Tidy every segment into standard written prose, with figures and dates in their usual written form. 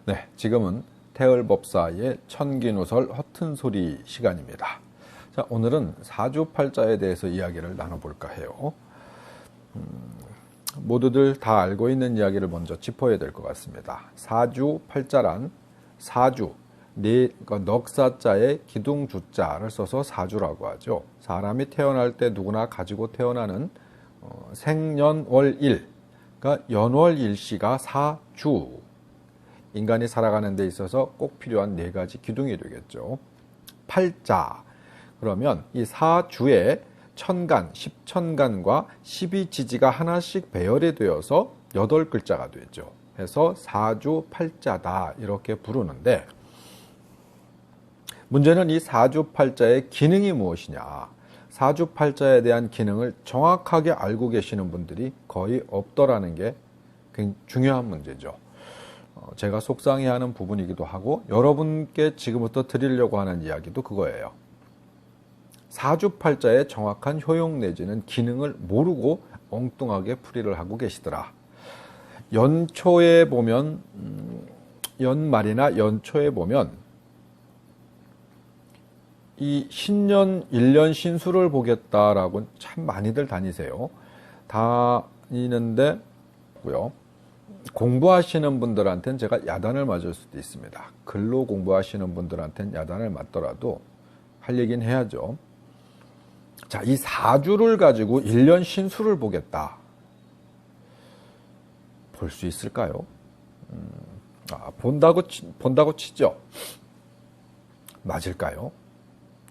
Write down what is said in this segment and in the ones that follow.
네, 지금은 태을법사의 천기누설 허튼 소리 시간입니다. 자, 오늘은 사주팔자에 대해서 이야기를 나눠볼까 해요. 모두들 다 알고 있는 이야기를 먼저 짚어야 될 것 같습니다. 사주팔자란 사주, 넉사자의 기둥주자를 써서 사주라고 하죠. 사람이 태어날 때 누구나 가지고 태어나는 생년월일, 그러니까 연월일시가 사주, 인간이 살아가는 데 있어서 꼭 필요한 네 가지 기둥이 되겠죠. 팔자, 그러면 이 사주에 천간, 십천간과 12지지가 하나씩 배열이 되어서 8글자가 되죠. 해서 사주팔자다 이렇게 부르는데, 문제는 이 사주팔자의 기능이 무엇이냐. 사주팔자에 대한 기능을 정확하게 알고 계시는 분들이 거의 없더라는 게 굉장히 중요한 문제죠. 제가 속상해하는 부분이기도 하고 여러분께 지금부터 드리려고 하는 이야기도 그거예요. 사주팔자의 정확한 효용 내지는 기능을 모르고 엉뚱하게 풀이를 하고 계시더라. 연초에 보면 연말이나 연초에 보면 이 신년 1년 신수를 보겠다라고 참 많이들 다니세요. 다니는데 공부하시는 분들한테는 제가 야단을 맞을 수도 있습니다. 글로 공부하시는 분들한테는 야단을 맞더라도 할 얘기는 해야죠. 자, 이 사주를 가지고 1년 신수를 보겠다. 볼 수 있을까요? 본다고 치죠. 맞을까요?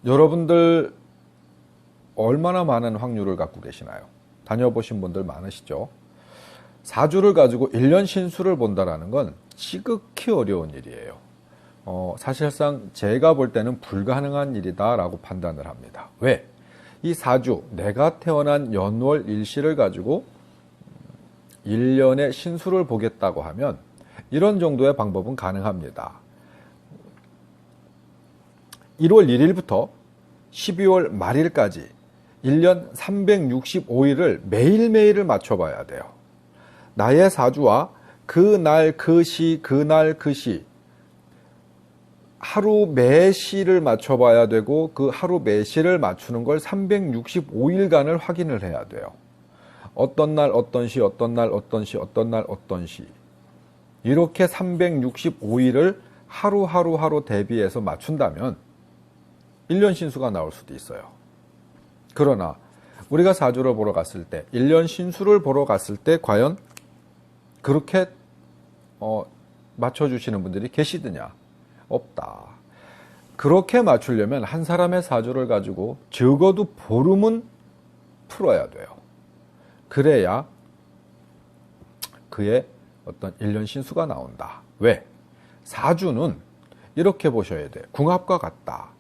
여러분들 얼마나 많은 확률을 갖고 계시나요? 다녀보신 분들 많으시죠? 사주를 가지고 1년 신수를 본다라는 건 지극히 어려운 일이에요. 사실상 제가 볼 때는 불가능한 일이다라고 판단을 합니다. 왜? 이 사주, 내가 태어난 연월 일시를 가지고 1년의 신수를 보겠다고 하면 이런 정도의 방법은 가능합니다. 1월 1일부터 12월 말일까지 1년 365일을 매일매일을 맞춰봐야 돼요. 나의 사주와 그날 그 시, 그날 그 시, 하루 매 시를 맞춰봐야 되고 그 하루 매 시를 맞추는 걸 365일간을 확인을 해야 돼요. 어떤 날 어떤 시, 어떤 날 어떤 시, 어떤 날 어떤 시, 이렇게 365일을 하루 대비해서 맞춘다면 1년 신수가 나올 수도 있어요. 그러나 우리가 사주를 보러 갔을 때 1년 신수를 보러 갔을 때 과연 그렇게 맞춰주시는 분들이 계시느냐? 없다. 그렇게 맞추려면 한 사람의 사주를 가지고 적어도 보름은 풀어야 돼요. 그래야 그의 어떤 1년 신수가 나온다. 왜? 사주는 이렇게 보셔야 돼요. 궁합과 같다.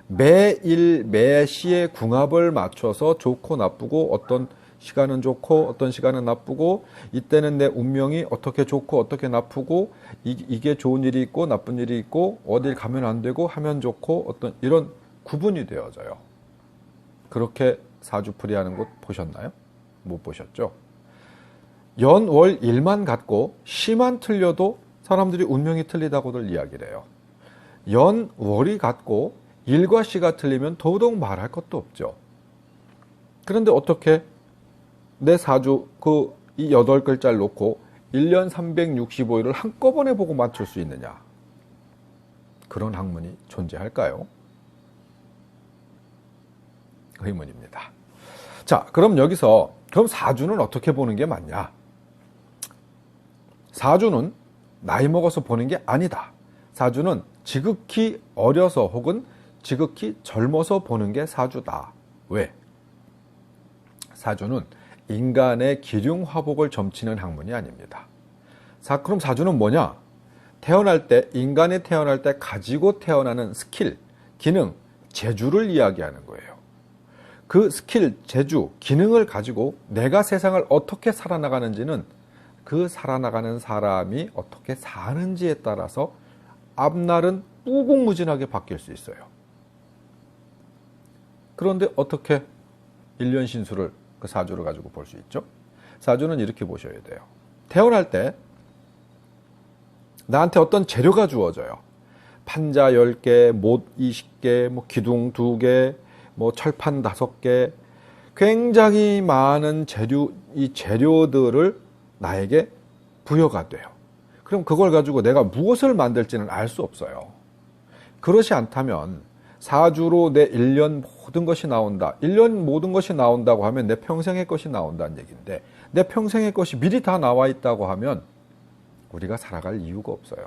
매일 매시의 궁합을 맞춰서 좋고 나쁘고, 어떤 시간은 좋고 어떤 시간은 나쁘고, 이때는 내 운명이 어떻게 좋고 어떻게 나쁘고, 이게 좋은 일이 있고 나쁜 일이 있고, 어딜 가면 안 되고 하면 좋고, 어떤 이런 구분이 되어져요. 그렇게 사주풀이하는 곳 보셨나요? 못 보셨죠? 연월일만 갖고 시만 틀려도 사람들이 운명이 틀리다고들 이야기를 해요. 연월이 갖고 일과 시가 틀리면 더더욱 말할 것도 없죠. 그런데 어떻게 내 사주 이 8글자를 놓고 1년 365일을 한꺼번에 보고 맞출 수 있느냐? 그런 학문이 존재할까요? 의문입니다. 자, 그럼 여기서 그럼 사주는 어떻게 보는 게 맞냐? 사주는 나이 먹어서 보는 게 아니다. 사주는 지극히 어려서 혹은 지극히 젊어서 보는 게 사주다. 왜? 사주는 인간의 기륭화복을 점치는 학문이 아닙니다. 그럼 사주는 뭐냐? 인간이 태어날 때 가지고 태어나는 스킬, 기능, 재주를 이야기하는 거예요. 그 스킬, 재주, 기능을 가지고 내가 세상을 어떻게 살아나가는지는 그 살아나가는 사람이 어떻게 사는지에 따라서 앞날은 무궁무진하게 바뀔 수 있어요. 그런데 어떻게 1년 신수를 그 사주를 가지고 볼 수 있죠? 사주는 이렇게 보셔야 돼요. 태어날 때 나한테 어떤 재료가 주어져요. 판자 10개, 못 20개, 뭐 기둥 2개, 뭐 철판 5개, 굉장히 많은 이 재료들을 나에게 부여가 돼요. 그럼 그걸 가지고 내가 무엇을 만들지는 알 수 없어요. 그렇지 않다면 사주로 내 1년 모든 것이 나온다. 1년 모든 것이 나온다고 하면 내 평생의 것이 나온다는 얘기인데, 내 평생의 것이 미리 다 나와 있다고 하면 우리가 살아갈 이유가 없어요.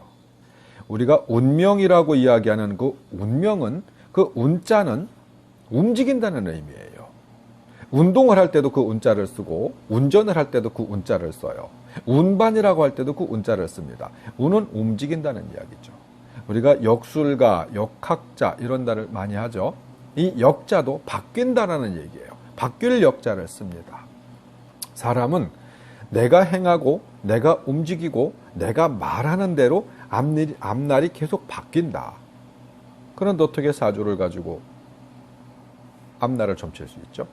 우리가 운명이라고 이야기하는 그 운명은, 그 운자는 움직인다는 의미예요. 운동을 할 때도 그 운자를 쓰고, 운전을 할 때도 그 운자를 써요. 운반이라고 할 때도 그 운자를 씁니다. 운은 움직인다는 이야기죠. 우리가 역술가, 역학자 이런 말을 많이 하죠. 이 역자도 바뀐다라는 얘기예요. 바뀔 역자를 씁니다. 사람은 내가 행하고 내가 움직이고 내가 말하는 대로 앞날이 계속 바뀐다. 그런데 어떻게 사주를 가지고 앞날을 점칠 수 있죠?